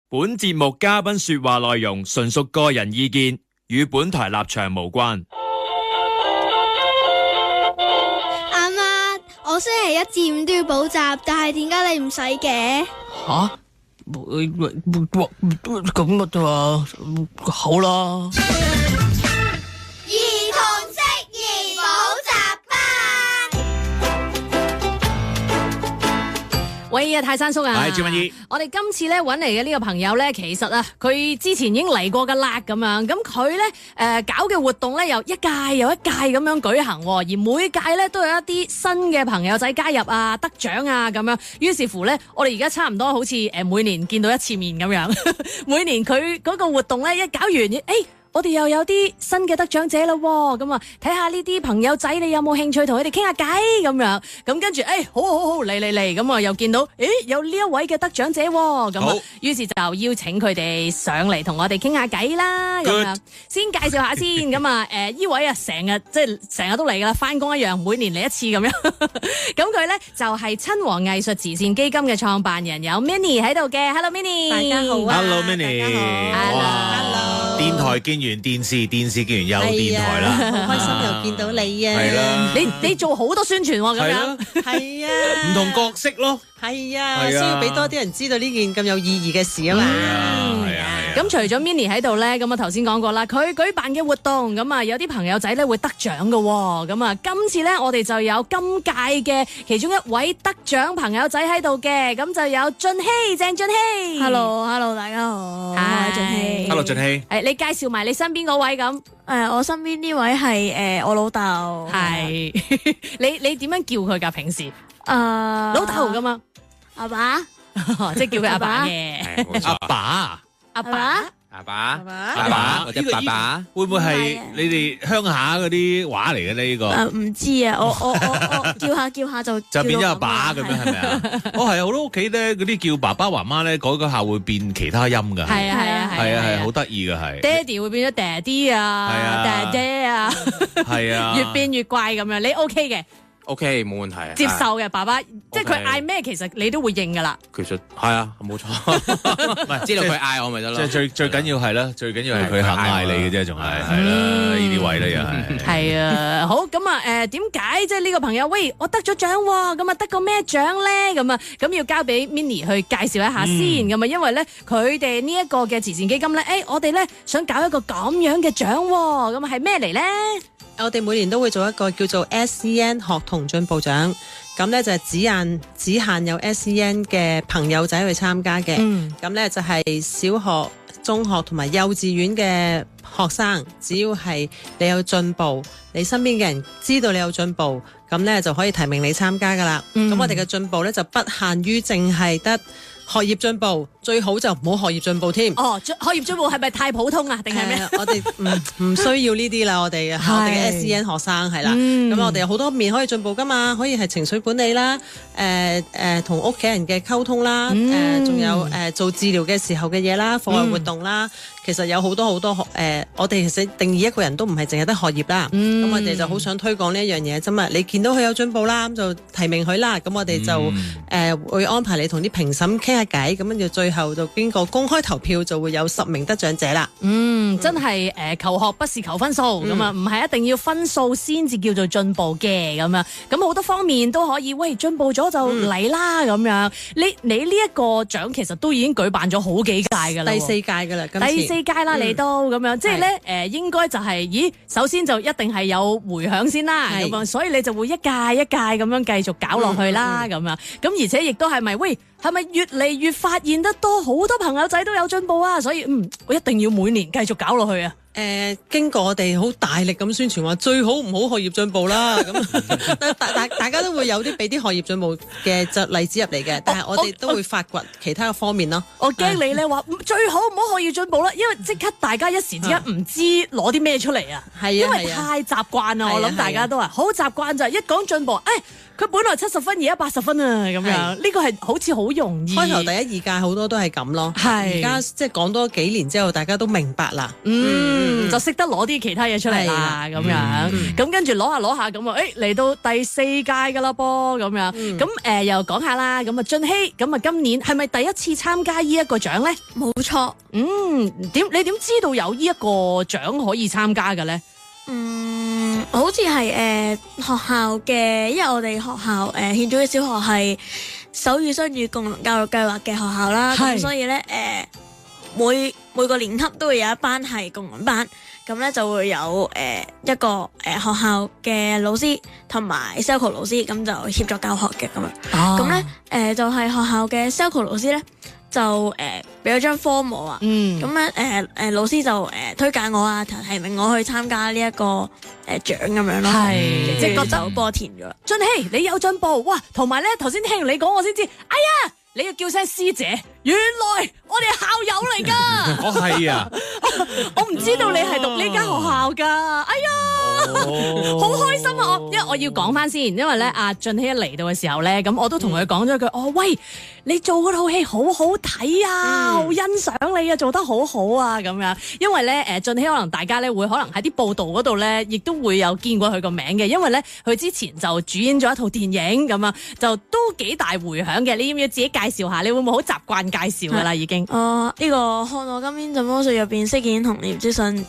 本節目嘉賓說話內容純屬個人意見，與本台立場無關。阿媽，我星期一至五都要補習，但係點解你唔使嘅？吓？咁啊啫，好啦。兒童適宜補習班。喂啊，泰山叔啊，係趙文儀。我哋今次咧揾嚟嘅呢個朋友咧，其實啊，佢之前已經嚟過噶啦，咁樣，咁佢咧搞嘅活動咧，又一屆又一屆咁樣舉行，而每屆咧都有一啲新嘅朋友仔加入啊，得獎啊咁樣。於是乎咧，我哋而家差唔多好似每年見到一次面咁樣，每年佢嗰個活動咧一搞完，我哋又有啲新嘅得獎者啦，咁啊睇下呢啲朋友仔你有冇興趣同佢哋傾下偈咁樣，咁跟住好嚟，咁啊又見到有呢一位嘅得獎者，咁啊於是就邀請佢哋上嚟同我哋傾下偈啦，咁樣先介紹下先，咁啊呢位啊成日都嚟噶啦，翻工一樣，每年嚟一次咁樣，咁佢咧就係親和藝術慈善基金嘅創辦人，有 Minnie 喺度嘅 ，Hello Minnie， 大家好啊 Hello Minnie， Hello，電台見完電視，電視見完又電台啦，好開心又見到你啊！係啦，你做好多宣傳喎，咁樣係啊，唔同角色咯，係啊，需要俾多啲人知道呢件咁有意義嘅事啊嘛。係啊。咁除咗 Minnie 喺度咧，咁啊頭先講過啦，佢舉辦嘅活動，咁啊有啲朋友仔咧會得獎嘅，咁啊今次咧我哋就有今屆嘅其中一位得獎朋友仔喺度嘅，咁就有俊熙，鄭俊熙。Hello，大家好，我係俊熙。 Hello 俊熙，你介紹埋你身邊嗰位咁。我身邊呢位係我老豆。係你點樣叫佢㗎？平時老老豆咁啊，阿爸，即係叫佢阿爸嘅。阿爸。阿爸，係嘛？阿爸或者爸爸，會唔會係你哋鄉下嗰啲話嚟嘅呢？呢個唔知啊，我叫下就變咗阿爸咁樣，係咪啊？係啊，好多屋企咧嗰啲叫爸爸媽媽咧，改下會變其他音㗎。係啊，係好得意㗎，係。爹哋會變咗爹哋啊，爹爹啊，係啊，越變越怪咁樣，你 OK 嘅？ OK， 冇問題啊，接受嘅爸爸，即係佢嗌咩，其實你都會應噶啦。其實係啊，冇錯，唔係知道佢嗌我咪得咯。即係最緊要係啦，最緊要係佢肯嗌你嘅啫，仲係啦，呢啲位咧又係。係啊，好咁啊，點解即係呢個朋友？喂，我得咗獎喎，咁啊得個咩獎咧？咁啊，咁要交俾 Minnie 去介紹一下先，咁啊，因為咧佢哋呢一個嘅慈善基金咧，我哋咧想搞一個咁樣嘅獎喎，咁啊係咩嚟咧？我哋每年都會做一個叫做 SEN 學童進步獎，咁咧就係只限有 SEN 嘅朋友仔去參加嘅。咁咧就係小學、中學同埋幼稚園嘅學生，只要係你有進步，你身邊嘅人知道你有進步，咁咧就可以提名你參加噶啦。咁我哋嘅進步咧就不限於淨係得學業進步，最好就唔好學業進步添。學業進步係咪太普通啊？定係咩？我哋唔需要呢啲啦，我哋嘅 SEN 學生係啦。咁我哋有好多面可以進步噶嘛，可以係情緒管理啦，同屋企人嘅溝通啦，仲有做治療嘅時候嘅嘢啦，課外活動啦。其實有好多我哋其實定義一個人都唔係淨係得學業啦。咁我哋就好想推廣呢一樣嘢啫嘛。你見到佢有進步啦，咁就提名佢啦。咁我哋就會安排你同啲評審傾下偈，咁跟住最後就經過公開投票，就會有10名得獎者啦。真係求學不是求分數咁啊，唔係一定要分數先至叫做進步嘅咁啊。咁好多方面都可以，喂，進步咗就嚟啦咁樣。你呢一個獎其實都已經舉辦咗好幾屆㗎啦，第4屆㗎啦，今次第4屆啦，你都咁樣，即係咧應該就係，首先就一定係有迴響先啦，咁樣，所以你就會一屆一屆咁樣繼續搞落去啦，咁樣，咁而且亦都係咪係咪越嚟越發現得多好多朋友仔都有進步啊？所以我一定要每年繼續搞落去啊！經過我哋好大力咁宣傳話最好唔好學業進步啦，咁大家都會有啲俾啲學業進步嘅例子入嚟嘅，但係我哋都會發掘其他嘅方面咯。我驚你咧話最好唔好學業進步啦，因為即刻大家一時之間唔知攞啲咩出嚟啊，因為太習慣啦。我諗大家都係好習慣就係一講進步，佢本來70分而家80分啊，咁樣呢個係好似好容易。開頭第1、2屆好多都係咁咯，而家即係講多幾年之後，大家都明白啦。就識得攞啲其他嘢出嚟啦，咁樣，咁跟住攞下咁啊，嚟到第4屆噶啦噃，咁樣，咁又講下啦，咁啊俊熙，咁啊今年係咪第一次參加呢一個獎咧？冇錯。你點知道有呢一個獎可以參加嘅咧？好似係學校嘅，因為我哋學校獻咗嘅小學係手語雙語共同教育計劃嘅學校啦，咁所以咧每個年級都會有一班係共融班，咁咧就會有一個學校嘅老師同埋 Selco 老師，咁就協助教學嘅咁樣。咁咧就係學校嘅 Selco 老師咧就俾咗張 form 我啊，咁咧老師就推介我啊，提名我去參加呢一個獎咁樣咯，即係覺得幫我填咗。俊熙，你有進步哇！同埋咧頭先聽你講我先知，哎呀，你要叫聲師姐，原來我哋校友嚟㗎。我係啊，我唔知道你係讀呢間學校㗎，哎呀，好開心啊！因為我要講翻先，因為咧阿俊熙一嚟到嘅時候咧，咁我都同佢講咗一句，喂，你做嗰套戲好好睇啊，好欣賞你啊，做得好好啊，咁樣。因為咧俊熙可能大家咧會可能喺啲報道嗰度咧，亦都會有見過佢個名嘅，因為咧佢之前就主演咗一套電影咁啊，就都幾大迴響嘅。你要唔要自己介紹下？你會唔會好習慣介紹㗎啦？已經。呢個看我今天怎麼說入邊飾演童年資訊，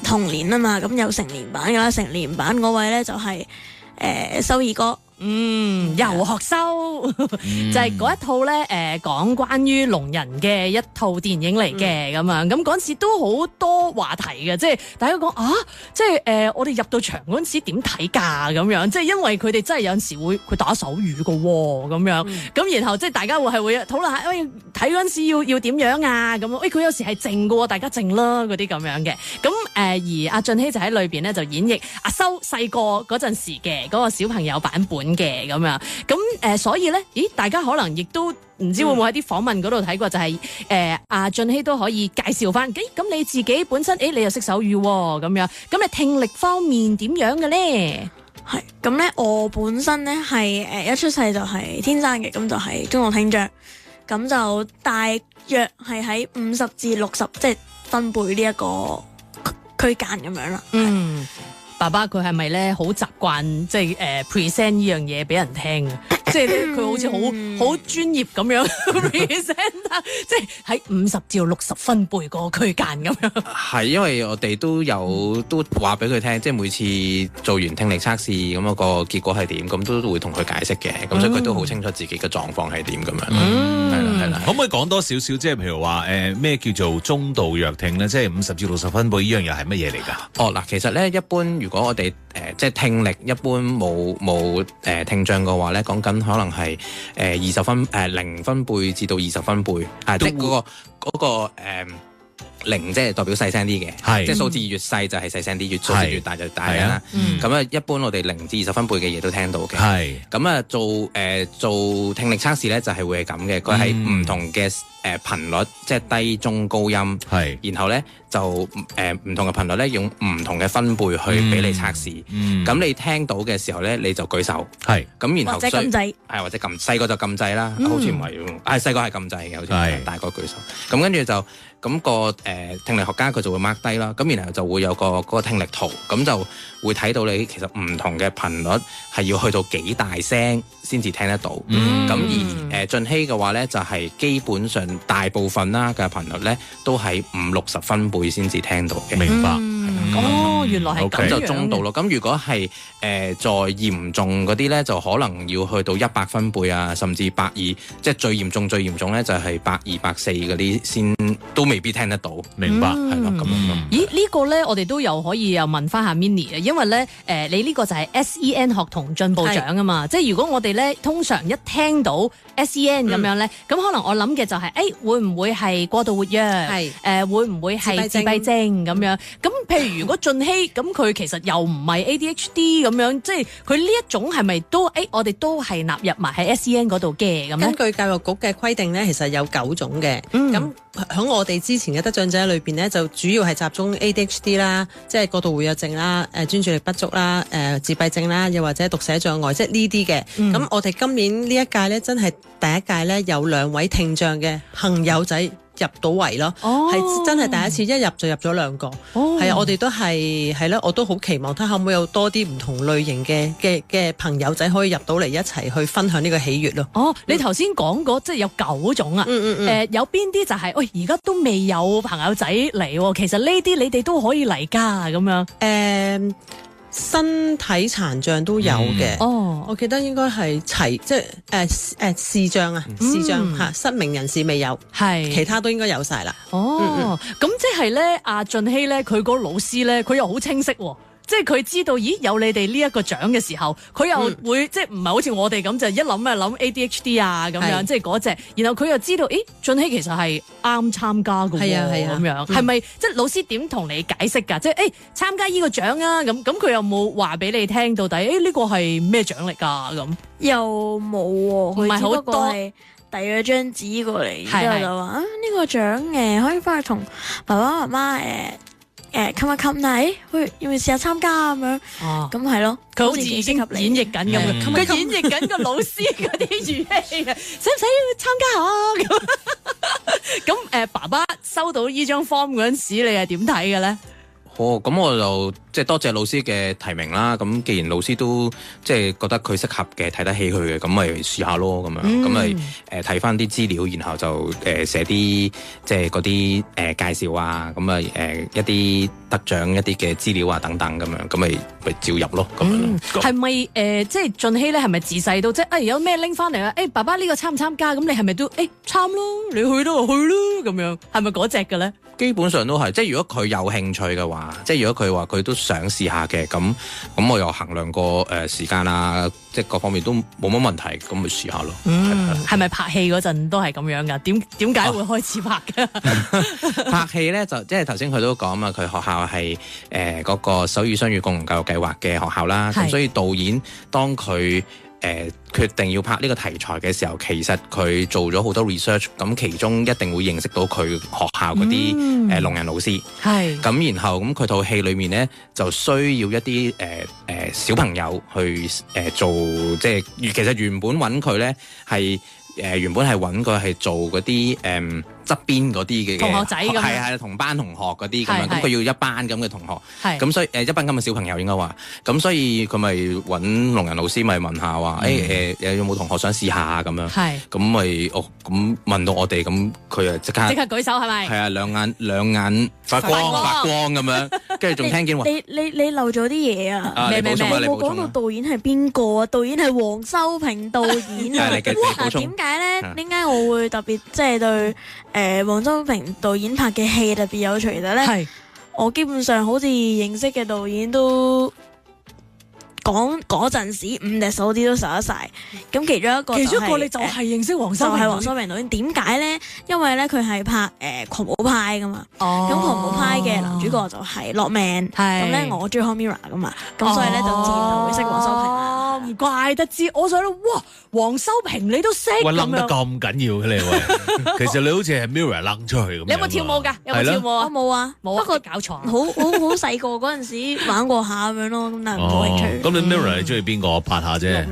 童年啊嘛，咁有成年版㗎啦，成年版嗰位咧就係修二哥。遊學修就係嗰一套咧，講關於聾人嘅一套電影嚟嘅咁樣，咁嗰陣時都好多話題嘅，即係大家講即係我哋入到場嗰陣時點睇㗎咁樣，即係因為佢哋真係有陣時佢打手語嘅喎咁樣，咁然後即係大家會討論下，睇嗰陣時要點樣啊咁，佢有時係靜嘅喎，大家靜啦嗰啲咁樣嘅，咁而阿俊熙就喺裏邊咧就演繹阿修細個嗰陣時嘅嗰個小朋友版本嘅咁樣，咁所以咧，大家可能亦都唔知會唔會喺啲訪問嗰度睇過，就係阿俊熙都可以介紹翻，咁你自己本身你又識手語喎，咁樣，咁你聽力方面點樣嘅咧？係咁咧，我本身咧係一出世就係天生嘅，咁就係中度聽障，咁就大約係喺50至60即係分貝呢一個區間咁樣啦。爸爸佢係咪咧好習慣即係present 呢樣嘢俾人聽嘅？即係咧佢好似好專業咁樣 present， 即係喺50至60分貝個區間咁樣。係因為我哋都話俾佢聽，即係每次做完聽力測試咁個結果係點，咁都會同佢解釋嘅。咁所以佢都好清楚自己嘅狀況係點咁樣。係啦。可唔可以講多少少？即係譬如話咩叫做中度弱聽咧？即係50至60分貝呢樣嘢係乜嘢嚟㗎？嗱，其實咧一般如果我哋即係聽力一般冇聽障嘅話咧，講緊可能係20分0分貝至到20分貝，即係嗰個0即係代表細聲啲嘅，即係數字越細就係細聲啲，越數字越大就大啦。咁啊，一般我哋0至20分貝嘅嘢都聽到嘅。咁啊，做聽力測試咧就係會係咁嘅，佢係唔同嘅頻率，即係低、中、高音。然後咧就唔同嘅頻率咧用唔同嘅分貝去俾你測試。咁你聽到嘅時候咧你就舉手。咁然後或者撳掣。或者撳細個就撳掣啦，好似唔係細個係撳掣嘅，好似大個舉手。咁跟住就。咁個聽力學家佢就會 mark 低啦，咁然後就會有嗰個聽力圖，咁就會睇到你其實唔同嘅頻率係要去到幾大聲先至聽得到。咁而俊熙嘅話咧，就係基本上大部分啦嘅頻率咧都係50-60分貝先至聽到嘅。明白。原來係咁就中度咯。咁如果係再嚴重嗰啲咧，就可能要去到100分貝啊，甚至120，即係最嚴重咧就係120、140嗰啲先都未必聽得到。明白，係咯咁樣。咦？呢個咧我哋都又可以又問翻下 Minnie 啊，因為咧你呢個就係 SEN 學童進步獎啊嘛，即係如果我哋咧通常一聽到 SEN 咁樣咧，咁可能我諗嘅就係會唔會係過度活躍？會唔會係自閉症咁樣？咁譬如如果俊熙咁佢其實又唔係 ADHD 咁樣，即係佢呢一種係咪都我哋都係納入埋喺 SEN 嗰度嘅咁咧？根據教育局嘅規定咧，其實有9種嘅。咁喺我哋之前嘅得獎者裏邊咧，就主要係集中 ADHD 啦，即係過度活躍症啦、專注力不足啦、自閉症啦，又或者讀寫障礙，即係呢啲嘅。咁我哋今年呢一屆咧，真係第一屆咧有2位聽障嘅朋友仔入到圍咯，係真係第一次，一入就入咗2個，係啊，我哋都係啦，我都好期望睇下可唔可以有多啲唔同類型嘅朋友仔可以入到嚟一齊去分享呢個喜悅咯。哦，你頭先講過即係有9種啊，有邊啲就係喂而家都未有朋友仔嚟喎，其實呢啲你哋都可以嚟㗎咁樣。身體殘障都有嘅，我記得應該係即係視障啊，視障嚇，失明人士未有，係其他都應該有晒啦。咁即係咧，阿俊熙咧，佢個老師咧，佢又好清晰喎。即係佢知道，咦有你哋呢一個獎嘅時候，佢又會即係唔係好似我哋咁就一諗啊諗 ADHD 啊咁樣，即係嗰隻。然後佢又知道，咦俊熙其實係啱參加嘅喎，咁樣係咪即係老師點同你解釋㗎？即係參加呢個獎啊咁佢有冇話俾你聽到底？呢個係咩獎嚟㗎咁？又冇喎，唔係好多。遞咗張紙過嚟，之後就話呢個獎可以翻去同爸爸媽媽冚一冚啦，要唔要試下參加咁樣？咁係咯，佢好似已經演繹緊咁嘅，佢演繹緊個老師嗰啲語氣啊，使唔使參加啊？咁爸爸收到呢張 form 嗰陣時，你係點睇嘅咧？咁我就即係多謝老師嘅提名啦。咁既然老師都即係覺得佢適合嘅，睇得起佢嘅，咁咪試下咯。咁樣咁咪睇翻啲資料，然後就寫啲即係嗰啲介紹啊，咁啊一啲得獎一啲嘅資料啊等等咁樣，咁咪照入咯。咁樣係咪即係俊熙咧？係咪自細到即係有咩拎翻嚟啊？爸爸呢個參唔參加？咁你係咪都參咯？你去都去咯咁樣，係咪嗰隻嘅咧？基本上都係，即係如果佢有興趣嘅話，即係如果佢話佢都想試下嘅，咁我又衡量過時間啊，即係各方面都冇乜問題，咁咪試下咯。係咪拍戲嗰陣都係咁樣噶？點解會開始拍嘅？拍戲咧就即係頭先佢都講嘛，佢學校係嗰個手語雙語共融教育計劃嘅學校啦，咁所以導演當佢決定要拍呢個題材嘅時候，其實佢做咗好多 research， 咁其中一定會認識到佢學校嗰啲聾人老師，咁然後咁佢套戲裏面咧就需要一啲小朋友去做，即係其實原本揾佢咧係原本係揾佢係做嗰啲側邊嗰啲嘅同學仔咁，係同班同學嗰啲咁樣，咁佢要一班咁嘅同學，咁所以一班咁嘅小朋友應該話，咁所以佢咪揾聾人老師咪問下話，有冇同學想試下咁樣，咁咪咁問到我哋，咁佢啊即刻舉手係咪？係啊，兩眼發光咁樣，跟住仲聽見話你漏咗啲嘢啊！你補充啊！你補充冇講到導演係邊個啊？導演係黃修平導演啊！哇！點解咧？點解我會特別即係對黃修平導演拍嘅戲特別有趣？其實咧，我基本上好似認識嘅導演都講嗰陣時5隻手指都數得晒。咁其中一個你就係認識黃修平，就係黃修平導演。點解咧？因為咧佢係拍狂舞派噶嘛。咁狂舞派嘅男主角就係樂命。咁咧我中意看 Mirror 噶嘛。咁所以咧就自然就會識黃修平。唔怪得知，我想哇，黃修平你都識咁樣，諗得咁緊要嘅你喂，其實你好似係 Mirror 掕出去咁。你有冇跳舞㗎？有冇跳舞啊？我冇啊，不過搞錯。好細個嗰陣時玩過下咁樣咯，咁但係冇興趣。咁你 Mirror 你中意邊個？拍下啫。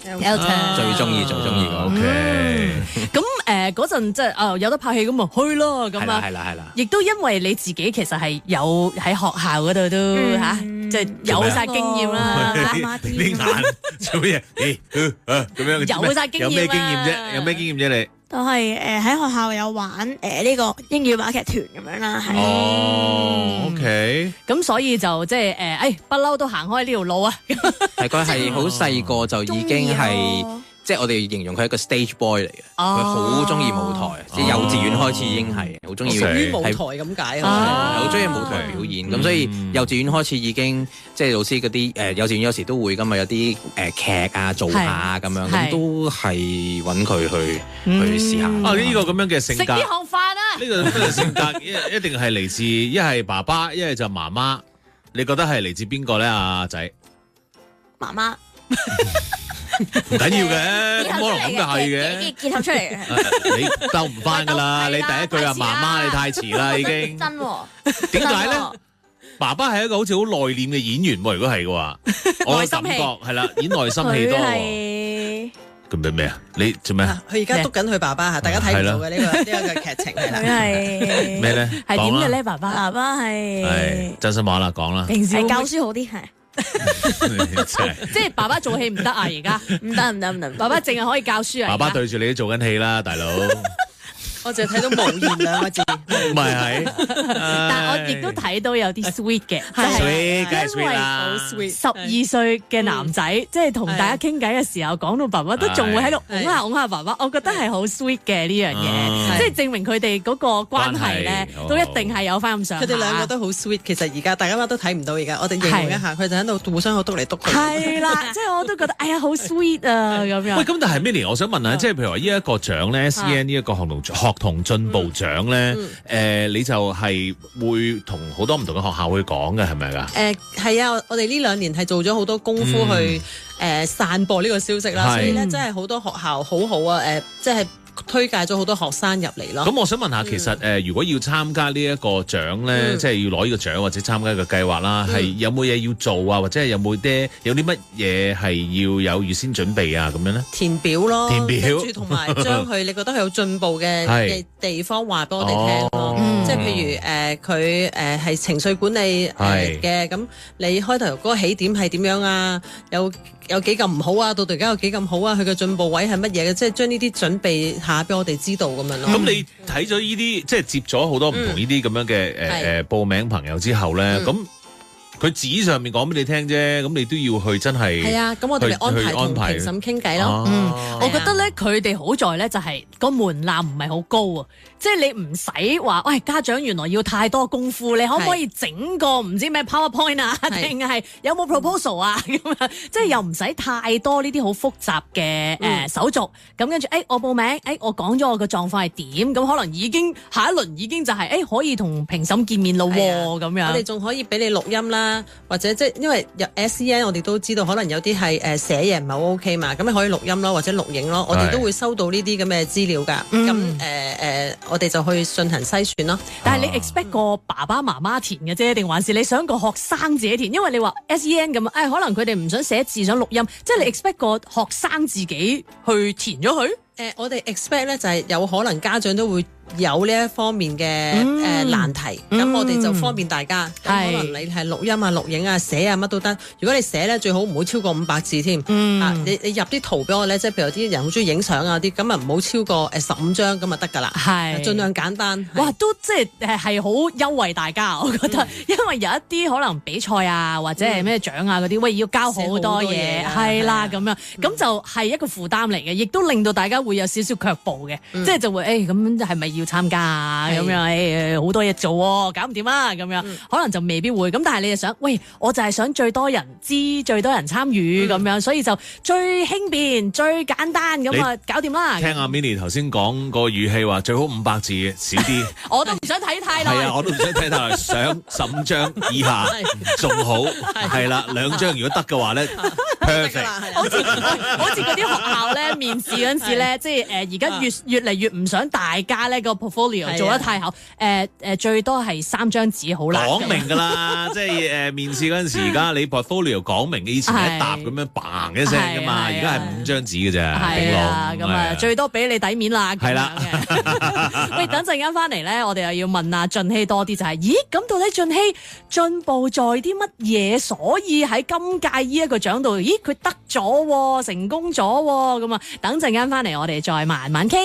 Elton 最中意個。OK。咁嗰陣即係有得拍戲咁啊去咯咁啊。係啦。亦都因為你自己其實係有喺學校嗰度都嚇，即係有晒經驗啦。啲眼做咩嘢？咁樣有晒經驗啦。有咩經驗啫？有咩經驗啫？你都係喺學校有玩呢個英語話劇團咁樣啦。OK。咁所以就即係不嬲都行開呢條路啊。係佢係好細個就已經係。即係我哋形容佢係一個 stage boy 嚟嘅，佢好中意舞台，即係幼稚園開始已經係好中意舞台咁解，好中意舞台表演。咁所以幼稚園開始已經即係老師嗰啲幼稚園有時都會㗎嘛，有啲劇啊做下咁樣，咁都係揾佢去試下。呢個咁樣嘅性格，食呢行飯啊！呢個性格一定係嚟自一係爸爸，一係就媽媽。你覺得係嚟自邊個咧？阿仔媽媽。唔緊要嘅，可能咁就係嘅，結合出嚟嘅。你兜唔翻噶啦，你第一句話媽媽，你太遲啦已經。真喎？點解咧？爸爸係一個好似好內斂嘅演員喎，如果係嘅話，我嘅感覺係啦，演內心戲多。咁咩啊？你做咩啊？佢而家督緊佢爸爸嚇，大家睇唔到嘅呢個劇情係啦。佢係咩咧？係點講啦嘅咧？爸爸爸爸係係真心話啦，講啦。平時會唔會教書好啲係，真係即係爸爸做戲唔得啊！而家唔得，爸爸淨係可以教書啊！爸爸而家對住你都做緊戲啦，大佬。我淨係睇到無言兩個字。唔係，但我亦都睇到有啲 sweet 嘅，就係 sweet 梗係因 sweet 為啦。 12歲嘅男仔，即係同大家傾偈嘅時候，講到爸爸都仲會喺度擁下擁下爸爸，我覺得係好 sweet 嘅呢樣嘢，即係證明佢哋嗰個關係咧，都一定係有翻咁上下。佢哋兩個都好 sweet，其實而家大家都睇唔到而家，我哋形容一下，佢哋喺度互相好篤嚟篤去。係啦，即係我都覺得，哎呀，好 sweet 啊咁樣。喂，咁但係 Minnie，我想問下，即係譬如話呢一個獎咧，SEN 呢一個學童進步獎咧，你就係會同好多唔同嘅學校去講嘅，係咪㗎？係啊，我哋呢2年係做咗好多功夫去散播呢個消息啦，所以咧真係好多學校好好啊，即係推介咗好多學生入嚟咯。咁我想問下，其實如果要參加呢一個獎咧，即係要攞呢個獎或者參加一個計劃啦，係有冇嘢要做啊？或者係有啲乜嘢係要有預先準備啊？咁樣咧？填表咯，填表跟住同埋將佢你覺得佢有進步嘅地方話俾我哋聽咯。即係譬如佢係情緒管理嘅，咁你開頭嗰個起點係點樣啊？有幾咁唔好啊？到而家有幾咁好啊？佢嘅進步位係乜嘢嘅？即係將呢啲準備下俾我哋知道咁樣咯。咁你睇咗呢啲，即係接咗好多唔同呢啲咁樣嘅報名朋友之後咧，咁佢紙上面講俾你聽啫，咁你都要去真係係啊。咁我哋咪安排同評審傾偈咯。我覺得咧，佢哋好在咧就係個門檻唔係好高啊。即係你唔使話，喂，家長原來要太多功夫，你可唔可以整個唔知咩 PowerPoint 啊，定係有冇 proposal 啊咁樣？即係又唔使太多呢啲好複雜嘅手續。咁跟住，我報名，我講咗我個狀況係點，咁可能已經下一輪已經就係可以同評審見面咯喎，咁樣。我哋仲可以俾你錄音啦，或者即係因為入 SEN 我哋都知道，可能有啲係寫嘢唔係好 OK 嘛，咁你可以錄音咯，或者錄影咯，我哋都會收到呢啲咁嘅資料㗎。咁我哋就去進行篩選咯。但係你 expect 個爸爸媽媽填嘅啫，定還是你想個學生自己填？因為你話 SEN 咁可能佢哋唔想寫字，想錄音，即係你 expect 個學生自己去填咗佢。我哋 expect 咧就係有可能家長都會有呢一方面嘅難題，咁我哋就方便大家。咁可能你係錄音啊、錄影啊、寫啊乜都得。如果你寫咧，最好唔好超過500字添。你入啲圖俾我咧，即係譬如有啲人好中意影相啊啲，咁啊唔好超過15張咁啊得㗎啦。係，盡量簡單。哇，都即係係好優惠大家，我覺得，因為有一啲可能比賽啊或者係咩獎啊嗰啲，喂要交好多嘢，係啦咁樣，咁就係一個負擔嚟嘅，亦都令到大家會有少少卻步嘅，即係就會咁係咪要參加啊？咁樣好多嘢做喎，搞唔掂啊咁樣，可能就未必會。咁但係你就想，喂，我就係想最多人知、最多人參與咁樣，所以就最輕便、最簡單咁啊，搞掂啦。聽阿 Minnie 頭先講個語氣話最好500字少啲，我都唔想睇太耐。係啊，我都唔想睇太耐，想15張以下仲好。係啦，2張如果得嘅話咧，perfect。好似嗰啲學校咧面試嗰陣時咧，即係而家越嚟越唔想大家咧個 portfolio 做得太厚，最多係3張紙好啦。講明㗎啦，即係面試嗰陣時，而家你 portfolio 講明嘅，以前一沓咁樣嘭一聲㗎嘛，而家係5張紙嘅啫，頂籠。咁啊，最多俾你底面啦。係啦。喂，等陣間翻嚟咧，我哋又要問阿俊熙多啲，就係，咦，咁到底俊熙進步在啲乜嘢？所以喺今屆呢一個獎度，咦，佢得咗，成功咗，咁啊，等陣間翻嚟，我哋再慢慢傾。